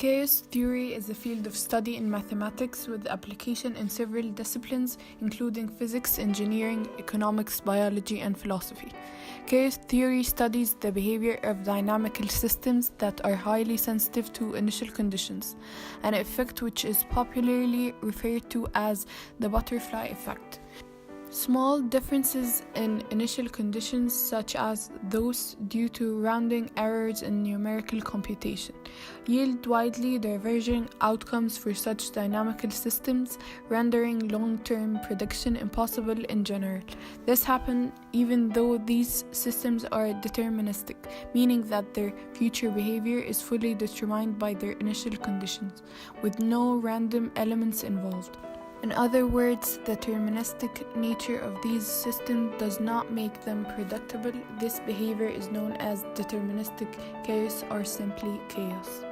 Chaos theory is a field of study in mathematics with application in several disciplines, including physics, engineering, economics, biology, and philosophy. Chaos theory studies the behavior of dynamical systems that are highly sensitive to initial conditions, an effect which is popularly referred to as the butterfly effect. Small differences in initial conditions, such as those due to rounding errors in numerical computation, yield widely diverging outcomes for such dynamical systems, rendering long-term prediction impossible in general. This happens even though these systems are deterministic, meaning that their future behavior is fully determined by their initial conditions, with no random elements involved. In other words, the deterministic nature of these systems does not make them predictable. This behavior is known as deterministic chaos or simply chaos.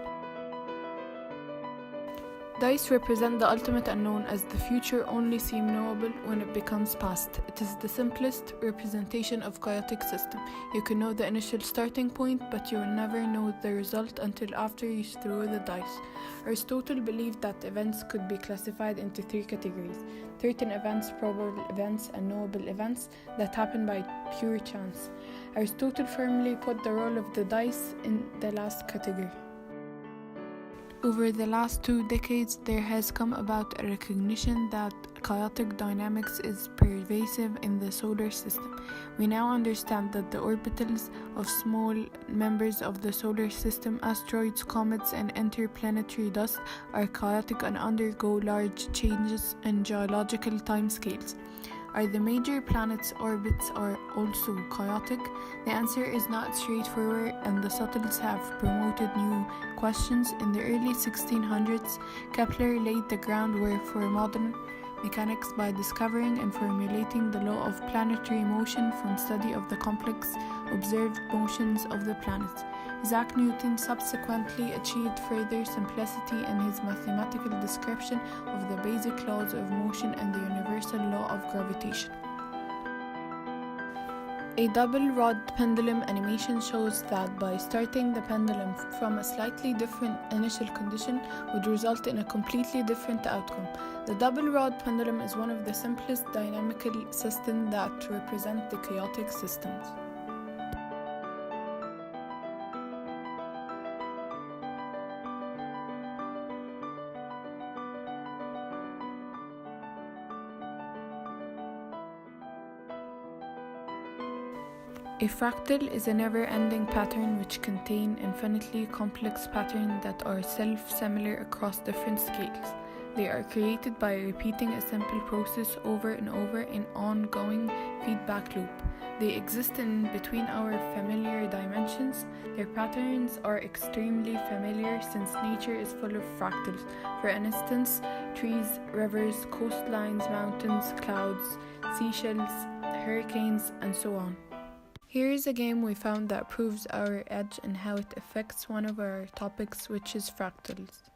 Dice represent the ultimate unknown, as the future only seems knowable when it becomes past. It is the simplest representation of chaotic system. You can know the initial starting point, but you will never know the result until after you throw the dice. Aristotle believed that events could be classified into three categories: certain events, probable events, and knowable events that happen by pure chance. Aristotle firmly put the role of the dice in the last category. Over the last 2 decades, there has come about a recognition that chaotic dynamics is pervasive in the solar system. We now understand that the orbitals of small members of the solar system, asteroids, comets, and interplanetary dust, are chaotic and undergo large changes in geological timescales. Are the major planets' orbits are also chaotic? The answer is not straightforward, and the subtleties have promoted new questions. In the early 1600s, Kepler laid the groundwork for modern mechanics by discovering and formulating the law of planetary motion from study of the complex observed motions of the planets. Isaac Newton subsequently achieved further simplicity in his mathematical description of the basic laws of motion and the universal law of gravitation. A double-rod pendulum animation shows that by starting the pendulum from a slightly different initial condition would result in a completely different outcome. The double-rod pendulum is one of the simplest dynamical systems that represent the chaotic systems. A fractal is a never-ending pattern which contains infinitely complex patterns that are self-similar across different scales. They are created by repeating a simple process over and over in ongoing feedback loop. They exist in between our familiar dimensions. Their patterns are extremely familiar since nature is full of fractals. For instance, trees, rivers, coastlines, mountains, clouds, seashells, hurricanes, and so on. Here is a game we found that proves our edge and how it affects one of our topics, which is fractals.